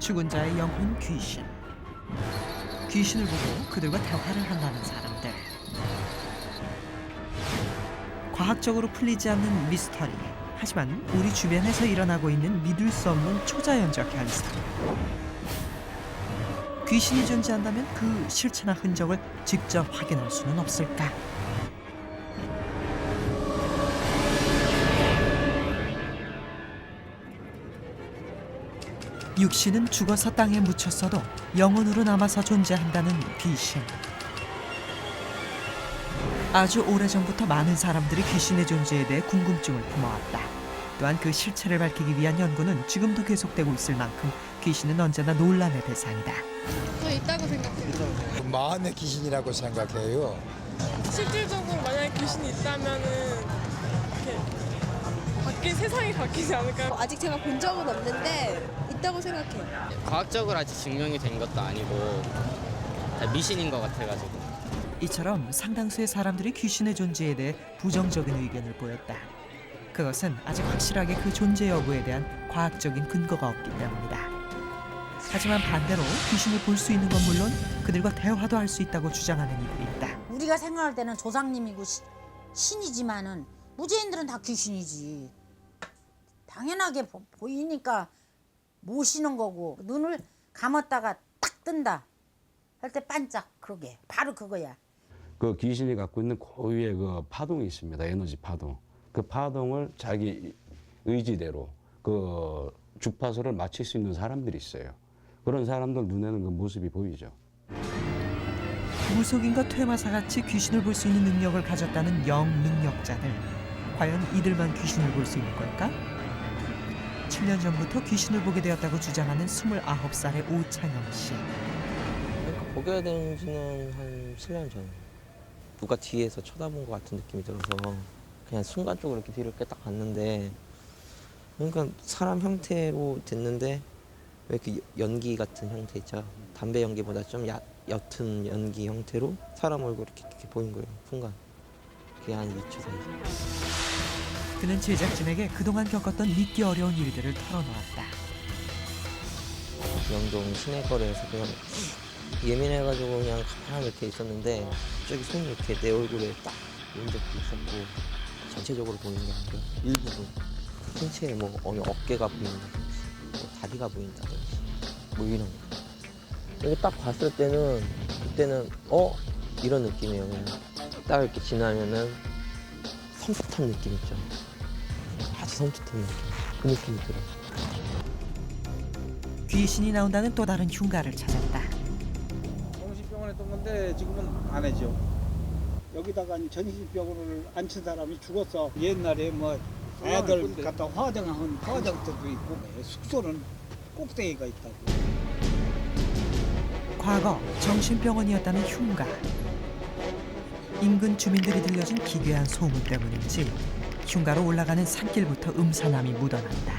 죽은 자의 영혼 귀신. 귀신을 보고 그들과 대화를 한다는 사람들. 과학적으로 풀리지 않는 미스터리. 하지만 우리 주변에서 일어나고 있는 믿을 수 없는 초자연적 현상. 귀신이 존재한다면 그 실체나 흔적을 직접 확인할 수는 없을까? 육신은 죽어서 땅에 묻혔어도 영혼으로 남아서 존재한다는 귀신. 아주 오래전부터 많은 사람들이 귀신의 존재에 대해 궁금증을 품어왔다. 또한 그 실체를 밝히기 위한 연구는 지금도 계속되고 있을 만큼 귀신은 언제나 논란의 대상이다. 저 있다고 생각해요. 마음의 귀신이라고 생각해요. 실질적으로 만약에 귀신이 있다면은 이렇게 세상이 바뀌지 않을까요? 아직 제가 본 적은 없는데 있다고 생각해요. 과학적으로 아직 증명이 된 것도 아니고 다 미신인 것 같아가지고. 이처럼 상당수의 사람들이 귀신의 존재에 대해 부정적인 의견을 보였다. 그것은 아직 확실하게 그 존재 여부에 대한 과학적인 근거가 없기 때문이다. 하지만 반대로 귀신을 볼 수 있는 건 물론 그들과 대화도 할 수 있다고 주장하는 이들이 있다. 우리가 생각할 때는 조상님이고 신이지만은 무죄인들은 다 귀신이지. 당연하게 보이니까 모시는 거고 눈을 감았다가 딱 뜬다 할 때 반짝 그게 바로 그거야. 그 귀신이 갖고 있는 고유의 그 파동이 있습니다. 에너지 파동. 그 파동을 자기 의지대로 그 주파수를 맞출 수 있는 사람들이 있어요. 그런 사람들 눈에는 그 모습이 보이죠. 무속인과 퇴마사같이 귀신을 볼 수 있는 능력을 가졌다는 영능력자들. 과연 이들만 귀신을 볼 수 있는 걸까? 7년 전부터 귀신을 보게 되었다고 주장하는 29살의 오창영 씨. 그러니까 보게 된 지는 한 7년 전. 누가 뒤에서 쳐다본 것 같은 느낌이 들어서 그냥 순간적으로 이렇게 뒤를 딱 봤는데, 그러니까 사람 형태로 됐는데 왜 이렇게 연기 같은 형태 있죠? 담배 연기보다 좀 옅은 연기 형태로 사람 얼굴이 이렇게 보인 거예요. 순간. 그게 한 2초 사이. 그는 제작진에게 그동안 겪었던 믿기 어려운 일들을 털어놓았다. 영동 시내거리에서 그냥 예민해가지고 그냥 가만히 이렇게 있었는데 갑자기 손이 이렇게 내 얼굴에 딱 온 적도 있었고, 전체적으로 보이는 게 아니라 일부분 신체에 뭐 어느 어깨가 보인다든지 뭐 다리가 보인다든지 뭐 이런 거. 이렇게 딱 봤을 때는 그때는 이런 느낌이에요. 그냥 딱 이렇게 지나면은 섬찟한 느낌 있죠. 아주 섬찟한 느낌. 그 느낌이 들어요. 귀신이 나온다는 또 다른 흉가를 찾았다. 정신병원 했던 건데 지금은 안 해죠. 여기다가 정신병원을 앉힌 사람이 죽었어. 옛날에 뭐 애들 갖다 화장한 화장터도 있고 숙소는 꼭대기가 있다고. 과거 정신병원이었다는 흉가. 인근 주민들이 들려준 기괴한 소문 때문인지 흉가로 올라가는 산길부터 음산함이 묻어난다.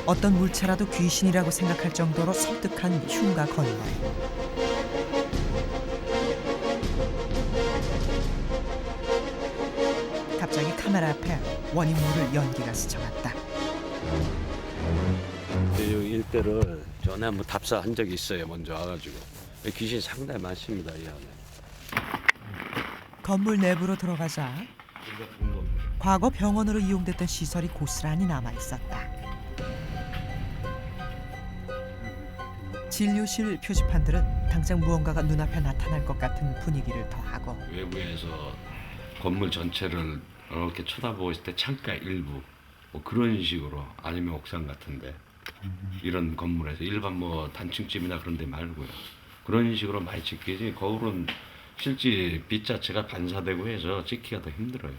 어떤 물체라도 귀신이라고 생각할 정도로 섬뜩한 흉가 건물. 갑자기 카메라 앞에 원인 모를 연기가 스쳐갔다. 이 일대를 전에 한번 답사한 적이 있어요. 먼저 와가지고. 귀신이 상당히 많습니다. 이 안에. 건물 내부로 들어가자 과거 병원으로 이용됐던 시설이 고스란히 남아있었다. 진료실 표지판들은 당장 무언가가 눈앞에 나타날 것 같은 분위기를 더하고, 외부에서 건물 전체를 이렇게 쳐다보고 있을 때 창가 일부 뭐 그런 식으로, 아니면 옥상 같은데 이런 건물에서 일반 뭐 단층집이나 그런 데 말고요. 그런 식으로 많이 찍히지, 거울은 실제 빛 자체가 반사되고 해서 찍기가 더 힘들어요.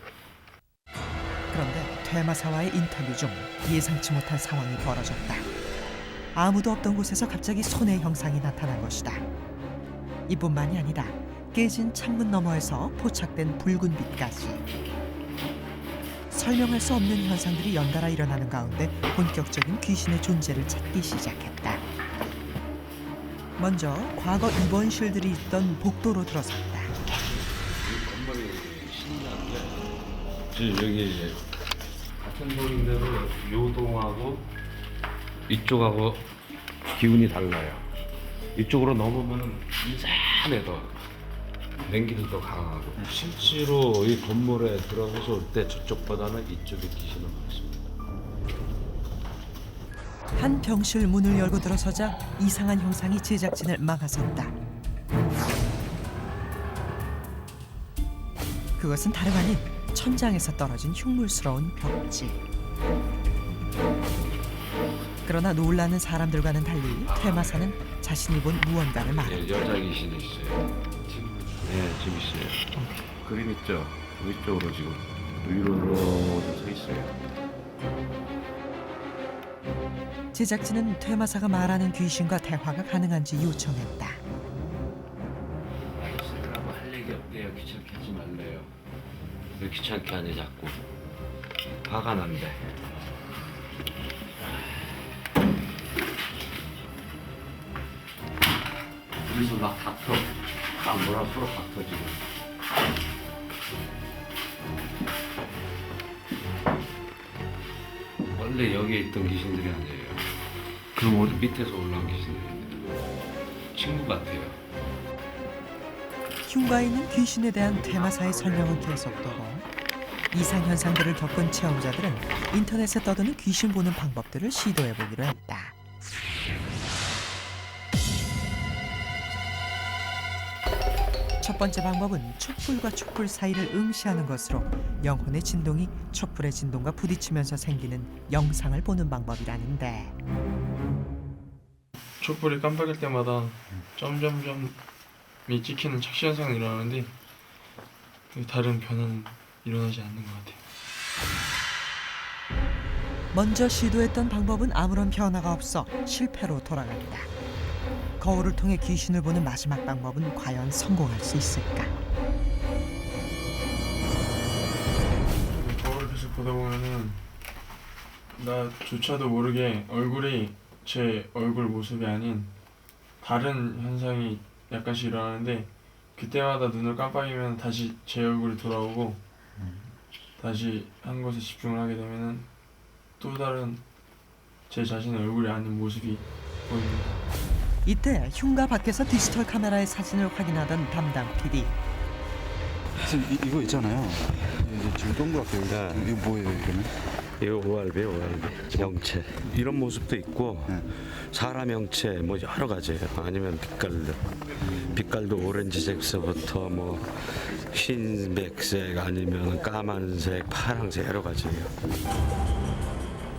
그런데 퇴마사와의 인터뷰 중 예상치 못한 상황이 벌어졌다. 아무도 없던 곳에서 갑자기 손의 형상이 나타난 것이다. 이뿐만이 아니다. 깨진 창문 너머에서 포착된 붉은 빛까지. 설명할 수 없는 현상들이 연달아 일어나는 가운데 본격적인 귀신의 존재를 찾기 시작했다. 먼저 과거 입원실들이 있던 복도로 들어섰다. 건물이 신기한데 지금 여기 같은 동인데도 요동하고 이쪽하고 기운이 달라요. 이쪽으로 넘으면 이상해 더 냉기도 더 강하고 실제로 이 건물에 들어가서 올 때 저쪽보다는 이쪽에 귀신은 많습니다. 한 병실 문을 열고 들어서자 이상한 형상이 제작진을 막아섰다. 그것은 다름 아닌 천장에서 떨어진 흉물스러운 벽지. 그러나 놀라는 사람들과는 달리 퇴마사는 자신이 본 무언가를 말한다. 예, 여자 귀신이 있어요. 네, 지금 있어요. 그림 있죠? 위쪽으로 지금 위로 서 있어요. 제작진은 퇴마사가 말하는 귀신과 대화가 가능한지 요청했다. 쓰라고 할 얘기 없대요. 귀찮게 하지 말래요. 왜 귀찮게 하니 자꾸. 화가 난대. 그래서 막 다퉈. 막 뭐라 서로 다퉈 지금. 원래 여기에 있던 귀신들이 아니에요. 그럼 어디 밑에서 올라온 귀신들입니다. 친구 같아요. 흉가에 있는 귀신에 대한 퇴마사의 설명은 계속되고 이상 현상들을 겪은 체험자들은 인터넷에 떠도는 귀신 보는 방법들을 시도해보기로 했다. 첫 번째 방법은 촛불과 촛불 사이를 응시하는 것으로 영혼의 진동이 촛불의 진동과 부딪히면서 생기는 영상을 보는 방법이라는데, 촛불이 깜빡일 때마다 점점점이 찍히는 착시 현상이 일어나는데 다른 변화는 일어나지 않는 것 같아요. 먼저 시도했던 방법은 아무런 변화가 없어 실패로 돌아간다. 거울을 통해 귀신을 보는 마지막 방법은 과연 성공할 수 있을까? 거울을 계속 보다 보면은 나조차도 모르게 얼굴이 제 얼굴 모습이 아닌 다른 현상이 약간씩 일어나는데, 그때마다 눈을 깜빡이면 다시 제 얼굴이 돌아오고 다시 한 곳에 집중을 하게 되면은 또 다른 제 자신의 얼굴이 아닌 모습이 보입니다. 이때 흉가 밖에서 디지털 카메라의 사진을 확인하던 담당 PD. 선생님 이거 있잖아요. 지금 동그랗게 이거 뭐예요 이거는? 이거 오알배 영체 이런 모습도 있고 사람 형체 뭐 여러 가지예요. 아니면 빛깔도 오렌지색서부터 뭐 흰백색 아니면 까만색, 파랑색 여러 가지예요.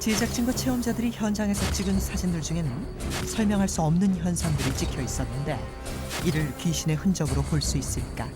제작진과 체험자들이 현장에서 찍은 사진들 중에는 설명할 수 없는 현상들이 찍혀 있었는데 이를 귀신의 흔적으로 볼 수 있을까?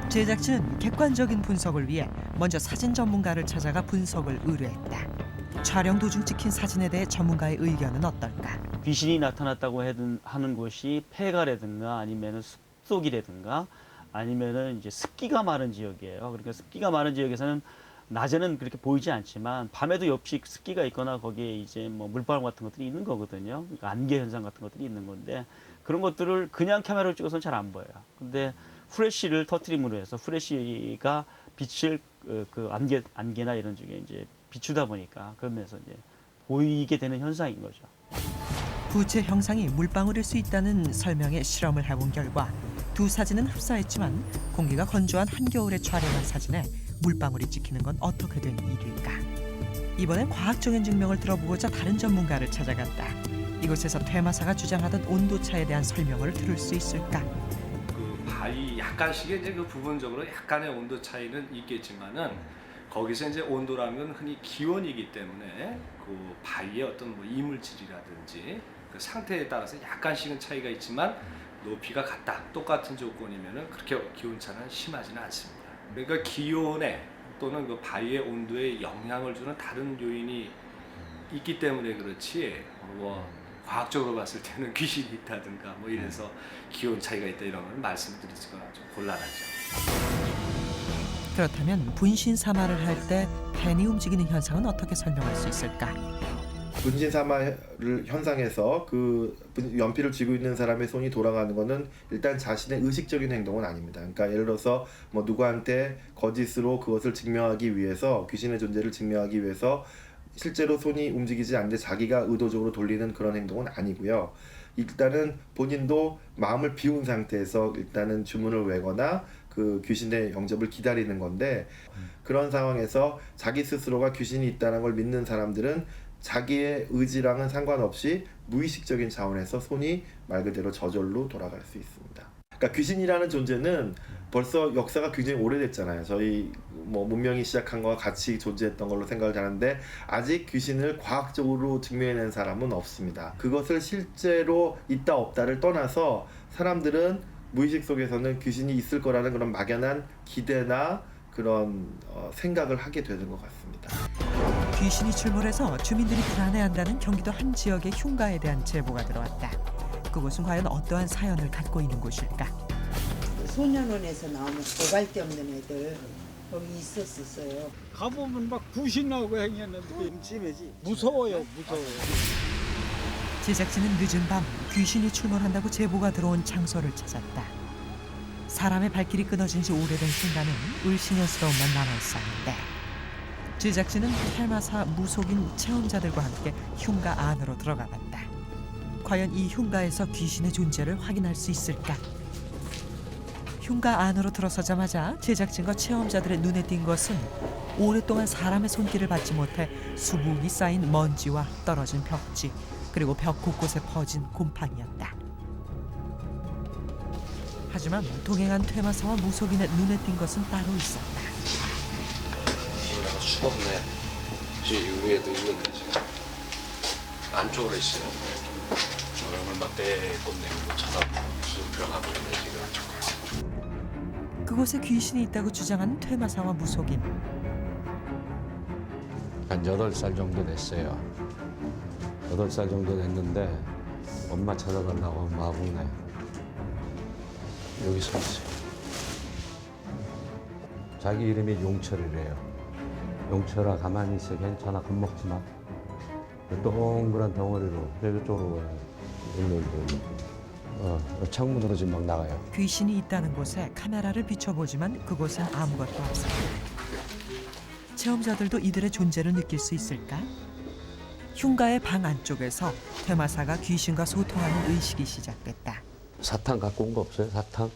제작진은 객관적인 분석을 위해 먼저 사진 전문가를 찾아가 분석을 의뢰했다. 촬영 도중 찍힌 사진에 대해 전문가의 의견은 어떨까? 귀신이 나타났다고 하는 곳이 폐가라든가 아니면은 숲속이라든가 아니면은 이제 습기가 많은 지역이에요. 그러니까 습기가 많은 지역에서는 낮에는 그렇게 보이지 않지만 밤에도 역시 습기가 있거나 거기에 이제 뭐 물바람 같은 것들이 있는 거거든요. 그러니까 안개 현상 같은 것들이 있는 건데 그런 것들을 그냥 카메라로 찍어서는 잘 안 보여요. 근데 후레쉬를 터트림으로 해서 후레쉬가 빛을 그 안개나 이런 쪽에 이제 비추다 보니까 그러면서 이제 보이게 되는 현상인 거죠. 부채 형상이 물방울일 수 있다는 설명에 실험을 해본 결과 두 사진은 흡사했지만 공기가 건조한 한겨울에 촬영한 사진에 물방울이 찍히는 건 어떻게 된 일일까? 이번엔 과학적인 증명을 들어보고자 다른 전문가를 찾아갔다. 이곳에서 퇴마사가 주장하던 온도차에 대한 설명을 들을 수 있을까? 그 바위 약간씩의 이제 그 부분적으로 약간의 온도 차이는 있겠지만은 거기서 이제 온도라면 흔히 기온이기 때문에 그 바위의 어떤 뭐 이물질이라든지 그 상태에 따라서 약간씩은 차이가 있지만 높이가 같다, 똑같은 조건이면은 그렇게 기온차는 심하지는 않습니다. 그러니까 기온에 또는 그 바위의 온도에 영향을 주는 다른 요인이 있기 때문에 그렇지 뭐 과학적으로 봤을 때는 귀신이 있다든가 뭐 이래서 기온 차이가 있다 이런 건 말씀드리기가 좀 곤란하죠. 그렇다면 분신 사마를 할 때 펜이 움직이는 현상은 어떻게 설명할 수 있을까? 분신사마를 현상에서 그 연필을 쥐고 있는 사람의 손이 돌아가는 것은 일단 자신의 의식적인 행동은 아닙니다. 그러니까 예를 들어서 뭐 누구한테 거짓으로 그것을 증명하기 위해서, 귀신의 존재를 증명하기 위해서 실제로 손이 움직이지 않는데 자기가 의도적으로 돌리는 그런 행동은 아니고요. 일단은 본인도 마음을 비운 상태에서 일단은 주문을 외거나 그 귀신의 영접을 기다리는 건데, 그런 상황에서 자기 스스로가 귀신이 있다는 걸 믿는 사람들은 자기의 의지랑은 상관없이 무의식적인 차원에서 손이 말 그대로 저절로 돌아갈 수 있습니다. 그러니까 귀신이라는 존재는 벌써 역사가 굉장히 오래됐잖아요. 저희 뭐 문명이 시작한 거와 같이 존재했던 걸로 생각을 하는데, 아직 귀신을 과학적으로 증명해낸 사람은 없습니다. 그것을 실제로 있다 없다를 떠나서 사람들은 무의식 속에서는 귀신이 있을 거라는 그런 막연한 기대나 그런 생각을 하게 되는 것 같습니다. 귀신이 출몰해서 주민들이 불안해한다는 경기도 한 지역의 흉가에 대한 제보가 들어왔다. 그곳은 과연 어떠한 사연을 갖고 있는 곳일까? 소년원에서 나오면 고갈 데 없는 애들 거기 있었어요. 가보면 막 구신 나오고 행했는데 찜해지. 무서워요. 제작진은 늦은 밤 귀신이 출몰한다고 제보가 들어온 장소를 찾았다. 사람의 발길이 끊어진 지 오래된 흉가는 을씨년스러움만 남아있었는데, 제작진은 테마사 무속인 체험자들과 함께 흉가 안으로 들어가 봤다. 과연 이 흉가에서 귀신의 존재를 확인할 수 있을까? 흉가 안으로 들어서자마자 제작진과 체험자들의 눈에 띈 것은 오랫동안 사람의 손길을 받지 못해 수북이 쌓인 먼지와 떨어진 벽지, 그리고 벽 곳곳에 퍼진 곰팡이였다. 하지만 동행한 퇴마사와 무속인의 눈에 띈 것은 따로 있었다. 내가 죽었네. 지금 위에도 있는데 지금 안쪽으로 있어요. 얼굴만 떼꼰대고 쳐다보고 쑥 들어가고 있네 지금. 그곳에 귀신이 있다고 주장하는 퇴마사와 무속인. 한 8살 정도 됐어요. 8살 정도 됐는데 엄마 찾아가려고 하면 마구네. 여기 서 있어요. 자기 이름이 용철이래요. 용철아 가만히 있어. 괜찮아. 겁먹지 마. 동그란 덩어리로 저쪽으로 창문으로 지금 막 나가요. 귀신이 있다는 곳에 카메라를 비춰보지만 그곳엔 아무것도 없었다. 체험자들도 이들의 존재를 느낄 수 있을까? 흉가의 방 안쪽에서 퇴마사가 귀신과 소통하는 의식이 시작됐다. 사탕 갖고 온 거 없어요? 사탕?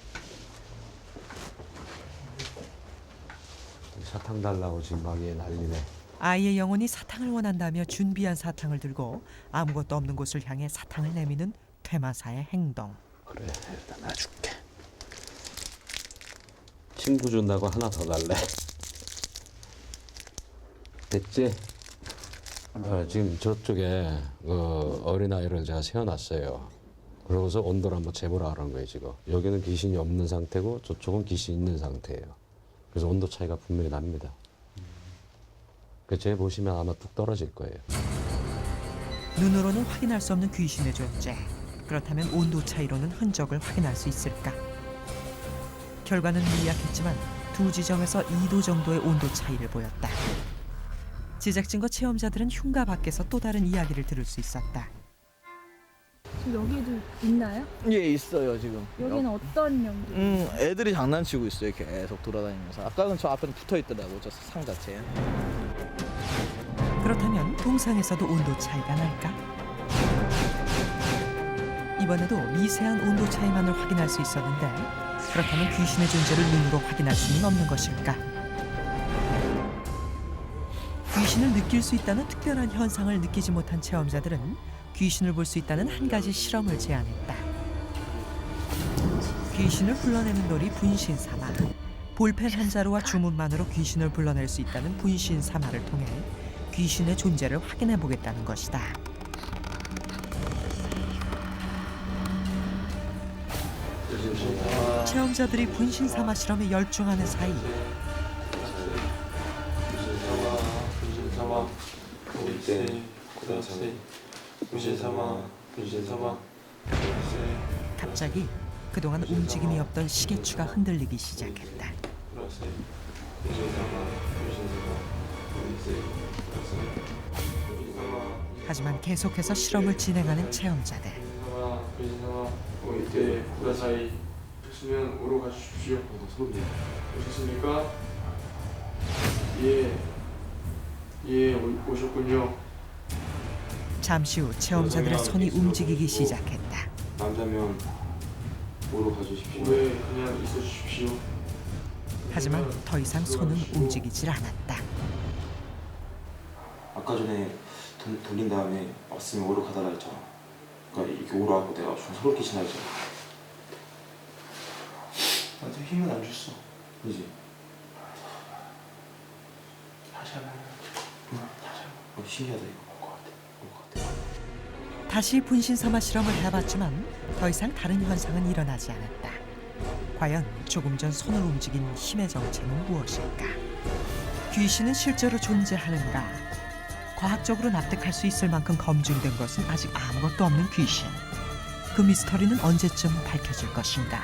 사탕 달라고 지금 막 얘 난리네. 아이의 영혼이 사탕을 원한다며 준비한 사탕을 들고 아무것도 없는 곳을 향해 사탕을 내미는 퇴마사의 행동. 그래, 일단 놔줄게. 친구 준다고 하나 더 달래. 됐지? 지금 저쪽에 어린아이를 제가 세워놨어요. 그러고서 온도를 한번 재보라 하는 거예요, 지금. 여기는 귀신이 없는 상태고 저쪽은 귀신이 있는 상태예요. 그래서 온도 차이가 분명히 납니다. 재 보시면 아마 뚝 떨어질 거예요. 눈으로는 확인할 수 없는 귀신의 존재. 그렇다면 온도 차이로는 흔적을 확인할 수 있을까? 결과는 미약했지만 두 지점에서 2도 정도의 온도 차이를 보였다. 제작진과 체험자들은 흉가 밖에서 또 다른 이야기를 들을 수 있었다. 지금 여기도 있나요? 예, 있어요 지금. 여기는 어떤 용도? 애들이 장난치고 있어요. 계속 돌아다니면서. 아까는 저 앞에는 붙어 있더라고, 저 상 자체에. 그렇다면 동상에서도 온도 차이가 날까? 이번에도 미세한 온도 차이만을 확인할 수 있었는데, 그렇다면 귀신의 존재를 눈으로 확인할 수는 없는 것일까? 귀신을 느낄 수 있다는 특별한 현상을 느끼지 못한 체험자들은 귀신을 볼 수 있다는 한 가지 실험을 제안했다. 귀신을 불러내는 놀이 분신사마. 볼펜 한 자루와 주문만으로 귀신을 불러낼 수 있다는 분신사마를 통해 귀신의 존재를 확인해 보겠다는 것이다. 체험자들이 분신사마 실험에 열중하는 사이 갑자기 그동안 움직임이 없던 시계추가 흔들리기 시작했다. 하지만 계속해서 실험을 진행하는 체험자들. 이때 구다사이 오시면 오러 가주십시오. 오셨습니까? 예, 오셨군요. 잠시 후 체험자들의 손이 움직이기 시작했다. 남자면 오러 가주십시오. 왜 그냥 있어 주십시오. 하지만 더 이상 손은 움직이질 않았다. 아까 전에 돌린 다음에 왔으면 오러 가달라 했잖아. 그러니까 이렇게 오러 하고 내가 좀 서럽게 지나잖아. 나한테 힘은 안 줬어. 그지? 다시 한번. 다시 한번. 신기하다 이거. 다시 분신사마 실험을 해봤지만 더 이상 다른 현상은 일어나지 않았다. 과연 조금 전 손을 움직인 힘의 정체는 무엇일까? 귀신은 실제로 존재하는가? 과학적으로 납득할 수 있을 만큼 검증된 것은 아직 아무것도 없는 귀신. 그 미스터리는 언제쯤 밝혀질 것인가?